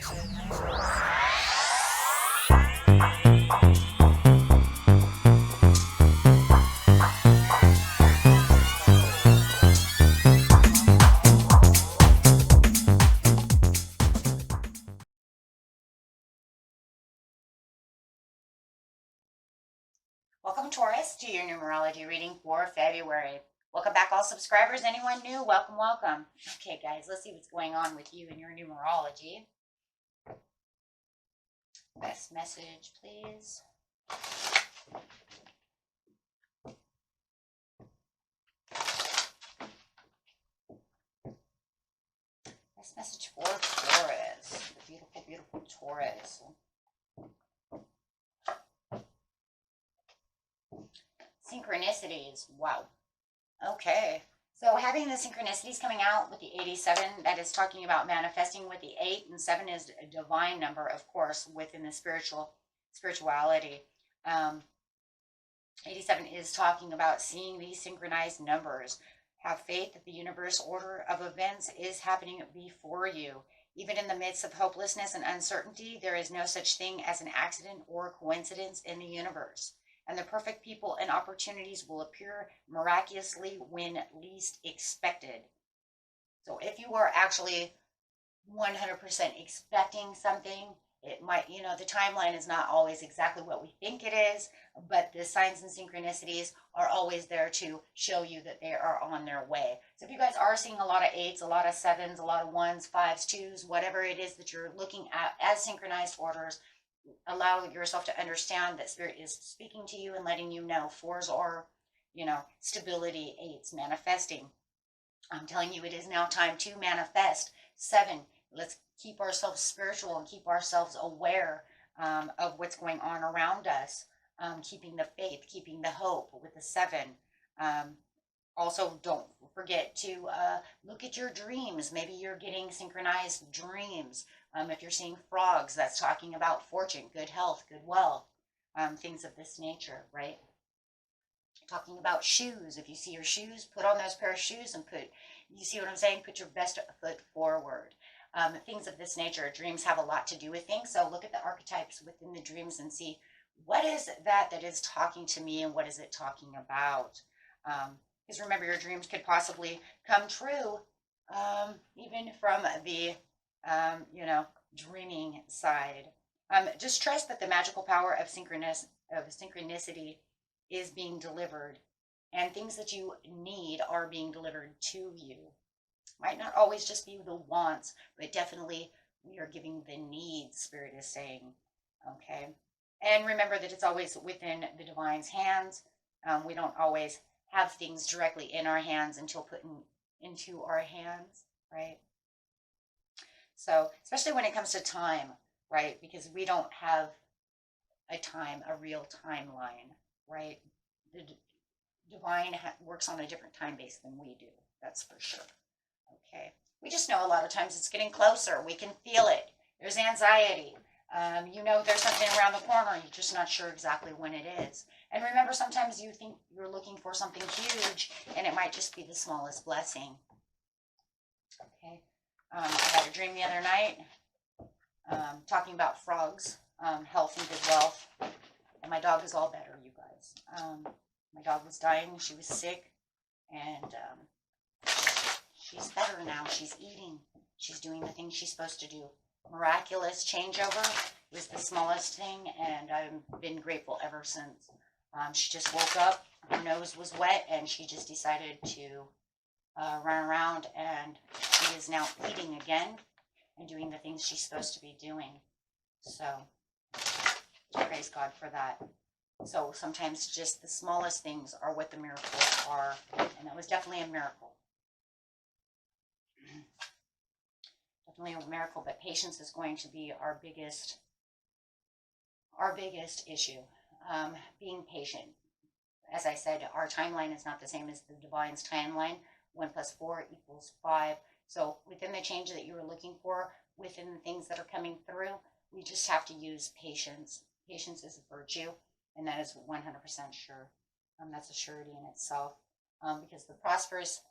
Welcome, Taurus, to your numerology reading for February. Welcome back, all subscribers. Anyone new, welcome, welcome. Okay, guys, let's see what's going on with you in your numerology. Best message, please. Best message for Taurus. The beautiful, beautiful Taurus. Synchronicities. Wow. Okay. So having the synchronicities coming out with the 87, that is talking about manifesting with the 8, and 7 is a divine number, of course, within the spirituality. 87 is talking about seeing these synchronized numbers. Have faith that the universe order of events is happening before you. Even in the midst of hopelessness and uncertainty, there is no such thing as an accident or coincidence in the universe. And the perfect people and opportunities will appear miraculously when least expected. So if you are actually 100% expecting something, it might, the timeline is not always exactly what we think it is, but the signs and synchronicities are always there to show you that they are on their way. So if you guys are seeing a lot of 8s, a lot of 7s, a lot of 1s, 5s, 2s, whatever it is that you're looking at as synchronized orders, allow yourself to understand that Spirit is speaking to you and letting you know 4s are, stability, 8s, manifesting. I'm telling you, it is now time to manifest. 7, let's keep ourselves spiritual and keep ourselves aware of what's going on around us. Keeping the faith, keeping the hope with the 7. Also, don't forget to look at your dreams. Maybe you're getting synchronized dreams. If you're seeing frogs, that's talking about fortune, good health, good wealth, things of this nature, right? Talking about shoes. If you see your shoes, put on those pair of shoes and you see what I'm saying? Put your best foot forward. Things of this nature. Dreams have a lot to do with things. So look at the archetypes within the dreams and see what is that is talking to me and what is it talking about. Because remember, your dreams could possibly come true even from the dreaming side. Just trust that the magical power of synchronicity is being delivered, and things that you need are being delivered to you. Might not always just be the wants, but definitely we are giving the needs, Spirit is saying. Okay. And remember that it's always within the divine's hands. We don't always have things directly in our hands until put into our hands, right? So, especially when it comes to time, right? Because we don't have a real timeline, right? The divine works on a different time base than we do. That's for sure. Okay. We just know a lot of times it's getting closer. We can feel it. There's anxiety. There's something around the corner. You're just not sure exactly when it is. And remember, sometimes you think you're looking for something huge, and it might just be the smallest blessing. Okay. I had a dream the other night talking about frogs, health and good wealth. And my dog is all better, you guys. My dog was dying. She was sick. And she's better now. She's eating. She's doing the things she's supposed to do. Miraculous changeover. It was the smallest thing, and I've been grateful ever since. She just woke up. Her nose was wet, and she just decided to run around, and she is now eating again and doing the things she's supposed to be doing. So praise God for that. So sometimes just the smallest things are what the miracles are, and that was definitely a miracle. Definitely a miracle, but patience is going to be our biggest issue. Being patient. As I said, our timeline is not the same as the divine's timeline. 1 + 4 = 5. So within the change that you were looking for, within the things that are coming through, we just have to use patience. Patience is a virtue, and that is 100% sure. That's a surety in itself, because the prosperous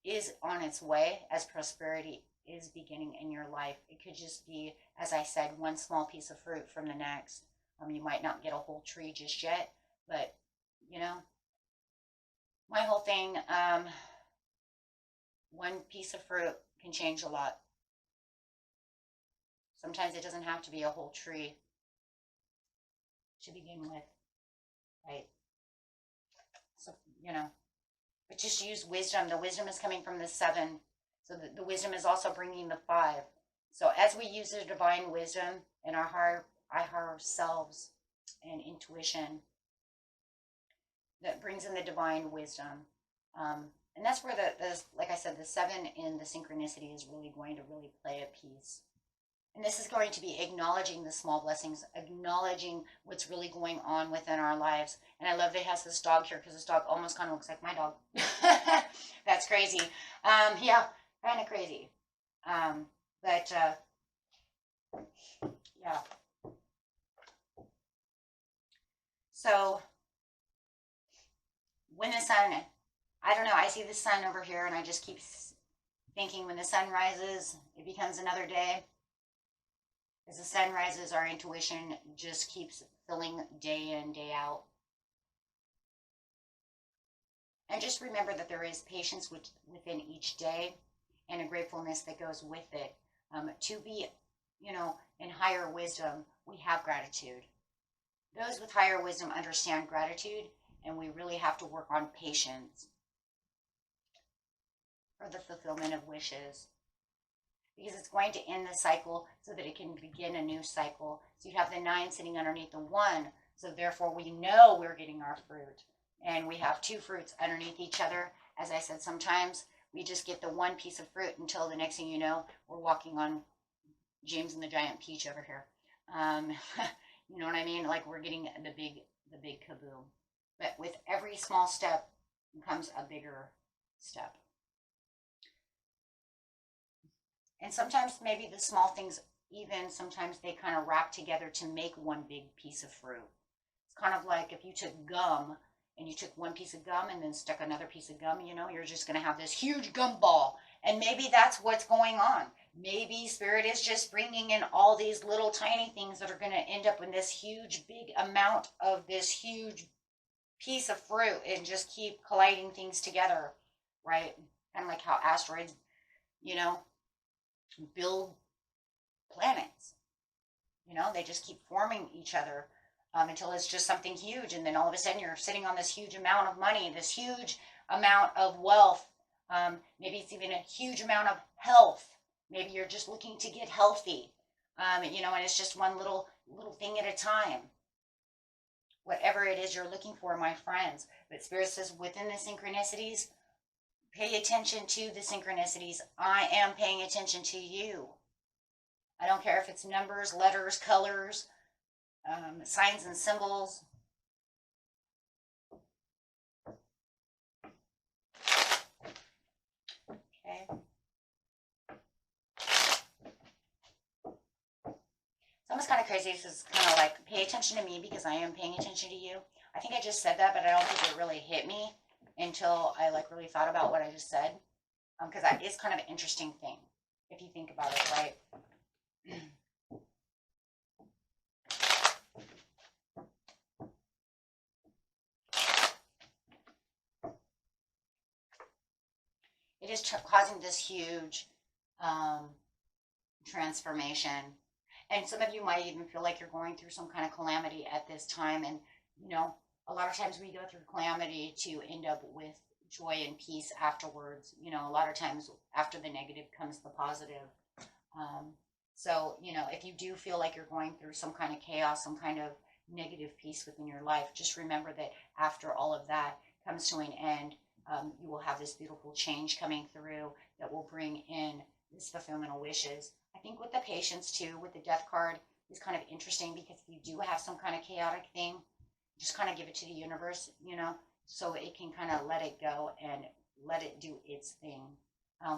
is on its way, as prosperity is beginning in your life. It could just be, as I said, one small piece of fruit from the next. You might not get a whole tree just yet, but you know, my whole thing, one piece of fruit can change a lot. Sometimes it doesn't have to be a whole tree to begin with, right? So, but just use wisdom. The wisdom is coming from the 7. So the wisdom is also bringing the 5. So as we use the divine wisdom in our higher selves and intuition, that brings in the divine wisdom. And that's where like I said, the 7 in the synchronicity is really going to really play a piece. And this is going to be acknowledging the small blessings, acknowledging what's really going on within our lives. And I love that it has this dog here because this dog almost kind of looks like my dog. That's crazy. Yeah, kind of crazy. But yeah. So when the sun, I don't know, I see the sun over here and I just keep thinking when the sun rises, it becomes another day. As the sun rises, our intuition just keeps filling day in, day out. And just remember that there is patience within each day and a gratefulness that goes with it. To be, in higher wisdom, we have gratitude. Those with higher wisdom understand gratitude, and we really have to work on patience for the fulfillment of wishes. Because it's going to end the cycle so that it can begin a new cycle. So you have the 9 sitting underneath the 1. So therefore we know we're getting our fruit. And we have 2 fruits underneath each other. As I said, sometimes we just get the 1 piece of fruit until the next thing you know, we're walking on James and the Giant Peach over here. You know what I mean? Like we're getting the big kaboom. But with every small step comes a bigger step. And sometimes maybe the small things, even sometimes they kind of wrap together to make one big piece of fruit. It's kind of like if you took gum and you took 1 piece of gum and then stuck another piece of gum, you're just going to have this huge gum ball. And maybe that's what's going on. Maybe Spirit is just bringing in all these little tiny things that are going to end up in this huge, big amount of this huge piece of fruit and just keep colliding things together, right? Kind of like how asteroids, build planets. They just keep forming each other until it's just something huge. And then all of a sudden you're sitting on this huge amount of money, this huge amount of wealth. Maybe it's even a huge amount of health. Maybe you're just looking to get healthy, and it's just one little thing at a time. Whatever it is you're looking for, my friends. But Spirit says within the synchronicities, pay attention to the synchronicities. I am paying attention to you. I don't care if it's numbers, letters, colors, signs and symbols. Okay. It's almost kind of crazy. This is kind of like, pay attention to me because I am paying attention to you. I think I just said that, but I don't think it really hit me until I really thought about what I just said. Because that is kind of an interesting thing if you think about it, right? It is causing this huge transformation. And some of you might even feel like you're going through some kind of calamity at this time. And, a lot of times we go through calamity to end up with joy and peace afterwards. A lot of times after the negative comes the positive. So, if you do feel like you're going through some kind of chaos, some kind of negative piece within your life, just remember that after all of that comes to an end, you will have this beautiful change coming through that will bring in this fulfillment of wishes. I think with the patience too, with the death card, is kind of interesting because if you do have some kind of chaotic thing, just kind of give it to the universe, so it can kind of let it go and let it do its thing.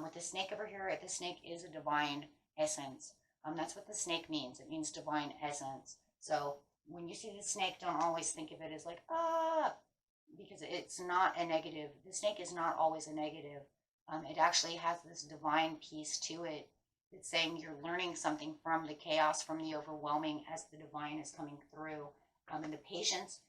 With the snake over here, the snake is a divine essence. That's what the snake means. It means divine essence. So when you see the snake, don't always think of it as like, because it's not a negative. The snake is not always a negative. It actually has this divine piece to it. It's saying you're learning something from the chaos, from the overwhelming as the divine is coming through. And the patience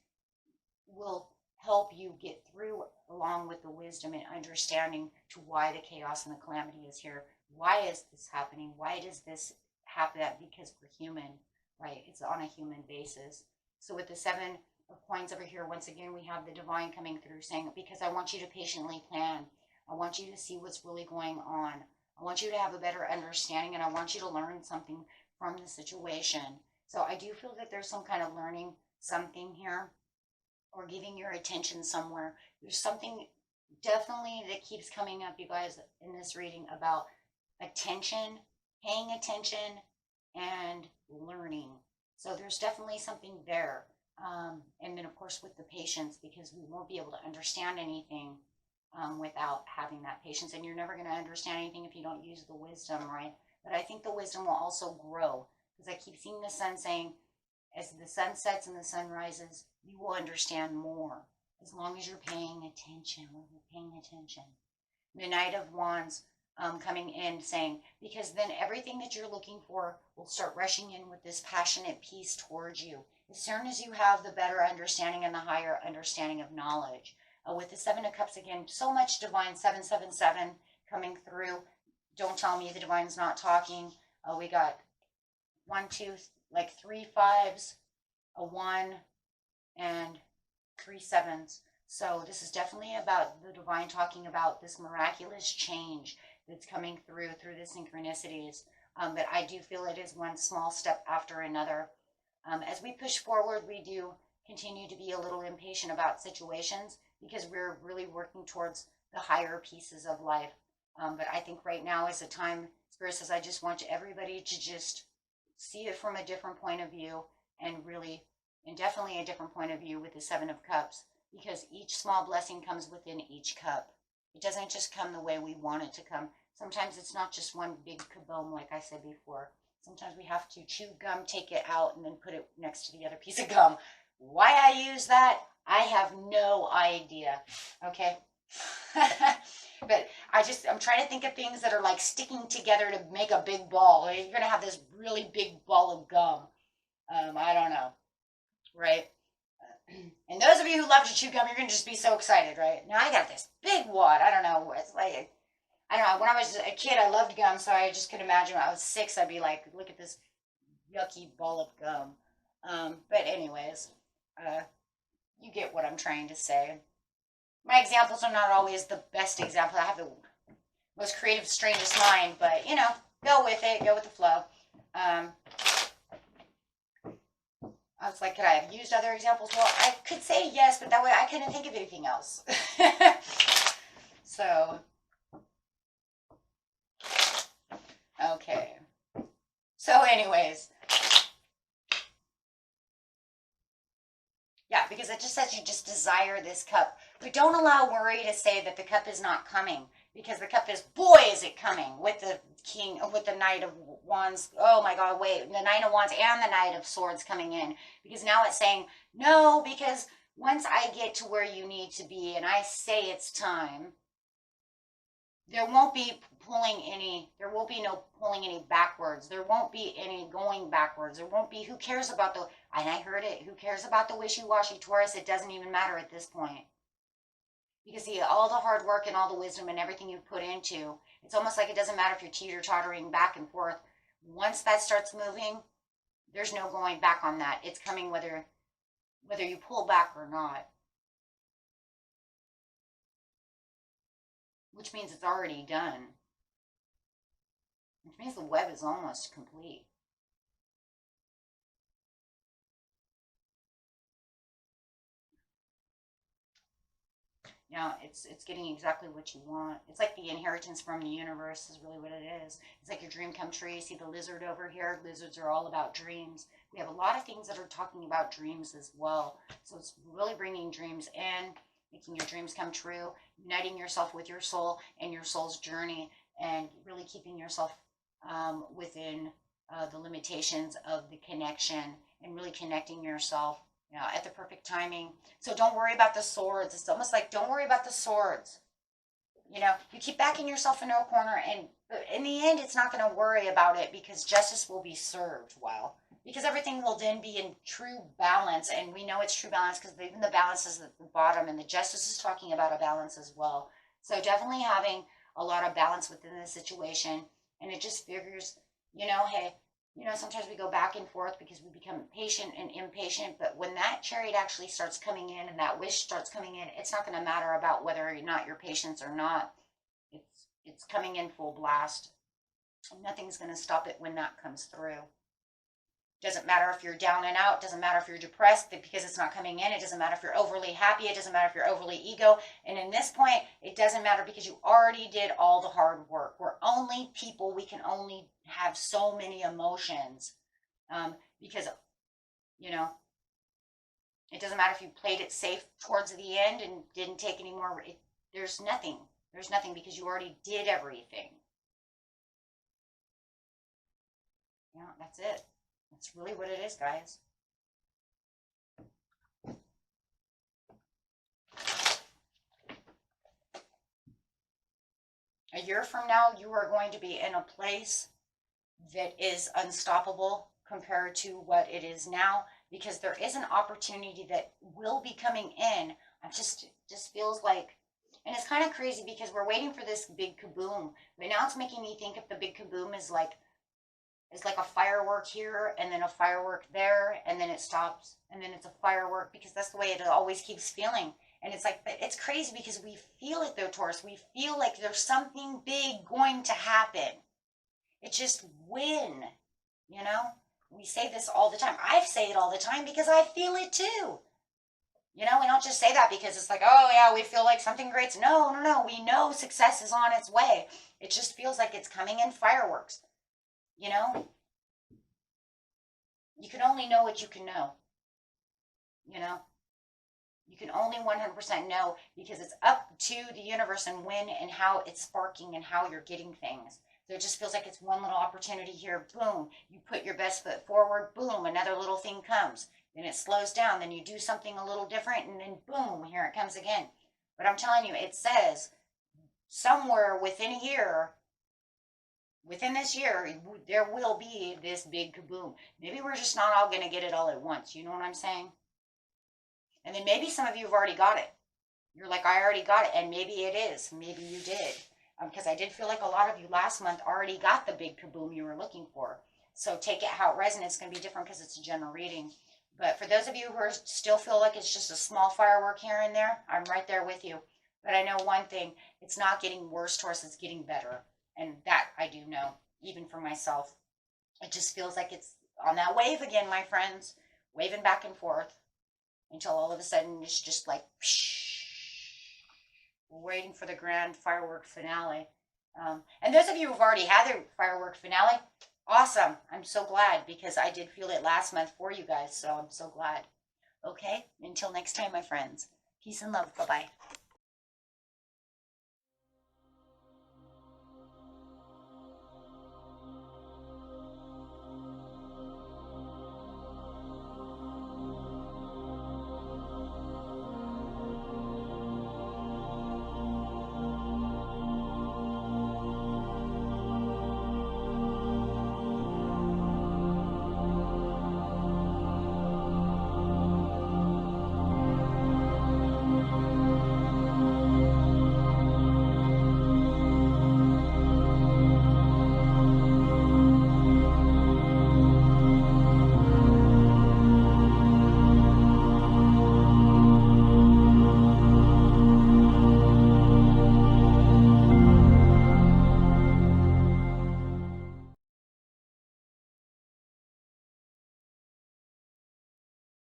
will help you get through along with the wisdom and understanding to why the chaos and the calamity is here. Why is this happening? Why does this happen? Because we're human, right? It's on a human basis. So with the 7 of coins over here, once again, we have the divine coming through saying, because I want you to patiently plan. I want you to see what's really going on. I want you to have a better understanding, and I want you to learn something from the situation. So I do feel that there's some kind of learning something here, or giving your attention somewhere. There's something definitely that keeps coming up, you guys, in this reading about attention, paying attention, and learning. So there's definitely something there. And then, of course, with the patience, because we won't be able to understand anything without having that patience. And you're never going to understand anything if you don't use the wisdom, right? But I think the wisdom will also grow, because I keep seeing the sun saying, as the sun sets and the sun rises, you will understand more, as long as you're paying attention. When you're paying attention. The Knight of Wands coming in saying, because then everything that you're looking for will start rushing in with this passionate peace towards you. As soon as you have the better understanding and the higher understanding of knowledge. With the 7 of Cups again, so much divine 777 coming through. Don't tell me the divine's not talking. We got 1, 2, like 3 5s, a 1, and 3 7s. So this is definitely about the divine talking about this miraculous change that's coming through the synchronicities. But I do feel it is one small step after another. As we push forward, we do continue to be a little impatient about situations, because we're really working towards the higher pieces of life. But I think right now is a time, Spirit says, I just want everybody to just see it from a different point of view, and really, and definitely a different point of view with the 7 of Cups, because each small blessing comes within each cup. It doesn't just come the way we want it to come. Sometimes it's not just one big kaboom, like I said before. Sometimes we have to chew gum, take it out, and then put it next to the other piece of gum. Why I use that, I have no idea, okay? But I'm trying to think of things that are like sticking together to make a big ball. You're going to have this really big ball of gum. I don't know, right? And those of you who love to chew gum, you're going to just be so excited, right? Now I got this big wad. I don't know. It's like, I don't know. When I was a kid, I loved gum, so I just could imagine when I was 6, I'd be like, look at this yucky ball of gum. But anyways, you get what I'm trying to say. My examples are not always the best example. I have the most creative, strangest mind, but, you know, go with it. Go with the flow. I was like, could I have used other examples? Well, I could say yes, but that way I couldn't think of anything else. So, okay. So anyways, yeah, because it just says you just desire this cup. But don't allow worry to say that the cup is not coming, because the cup is, boy, is it coming with the with the Knight of Wands. Oh my God, wait, the Knight of Wands and the Knight of Swords coming in, because now it's saying, no, because once I get to where you need to be and I say it's time, there won't be no pulling any backwards. There won't be any going backwards. There won't be, who cares about the, and I heard it, who cares about the wishy-washy Taurus? It doesn't even matter at this point. Because see, all the hard work and all the wisdom and everything you put into, it's almost like it doesn't matter if you're teeter-tottering back and forth. Once that starts moving, there's no going back on that. It's coming whether you pull back or not. Which means it's already done. Which means the web is almost complete. Now, it's getting exactly what you want. It's like the inheritance from the universe is really what it is. It's like your dream come true. You see the lizard over here? Lizards are all about dreams. We have a lot of things that are talking about dreams as well. So it's really bringing dreams in, making your dreams come true, uniting yourself with your soul and your soul's journey, and really keeping yourself within the limitations of the connection, and really connecting yourself, you know, at the perfect timing. So don't worry about the swords. It's almost like, don't worry about the swords. You know, you keep backing yourself into a corner and But in the end, it's not going to worry about it because justice will be served well. Because everything will then be in true balance. And we know it's true balance because even the balance is at the bottom, and the justice is talking about a balance as well. So definitely having a lot of balance within the situation. And it just figures, hey, sometimes we go back and forth because we become patient and impatient. But when that chariot actually starts coming in and that wish starts coming in, it's not going to matter about whether or not you're patient or not. It's coming in full blast. Nothing's going to stop it when that comes through. Doesn't matter if you're down and out. Doesn't matter if you're depressed because it's not coming in. It doesn't matter if you're overly happy. It doesn't matter if you're overly ego. And in this point, it doesn't matter because you already did all the hard work. We're only people. We can only have so many emotions because, it doesn't matter if you played it safe towards the end and didn't take any more. There's nothing. There's nothing because you already did everything. Yeah, that's it. That's really what it is, guys. A year from now, you are going to be in a place that is unstoppable compared to what it is now, because there is an opportunity that will be coming in. It just feels like, and it's kind of crazy because we're waiting for this big kaboom, but now it's making me think if the big kaboom is like a firework here and then a firework there and then it stops and then it's a firework, because that's the way it always keeps feeling. And it's like, it's crazy because we feel it though, Taurus. We feel like there's something big going to happen. It's just when, we say this all the time. I say it all the time because I feel it too. We don't just say that because it's like, oh yeah, we feel like something great's. No. We know success is on its way. It just feels like it's coming in fireworks. You can only know what you can know. You can only 100% know because it's up to the universe and when and how it's sparking and how you're getting things. So it just feels like it's one little opportunity here. Boom. You put your best foot forward. Boom. Another little thing comes. Then it slows down. Then you do something a little different. And then boom, here it comes again. But I'm telling you, it says somewhere within a year, within this year, there will be this big kaboom. Maybe we're just not all going to get it all at once. You know what I'm saying? And then maybe some of you have already got it. You're like, I already got it. And maybe it is. Maybe you did. Because I did feel like a lot of you last month already got the big kaboom you were looking for. So take it how it resonates. It's going to be different because it's a general reading. But for those of you who still feel like it's just a small firework here and there, I'm right there with you. But I know one thing. It's not getting worse, Taurus. It's getting better. And that I do know, even for myself. It just feels like it's on that wave again, my friends. Waving back and forth. Until all of a sudden it's just like, we're waiting for the grand firework finale. And those of you who've already had the firework finale, awesome. I'm so glad because I did feel it last month for you guys. So I'm so glad. Okay, until next time, my friends. Peace and love. Bye-bye.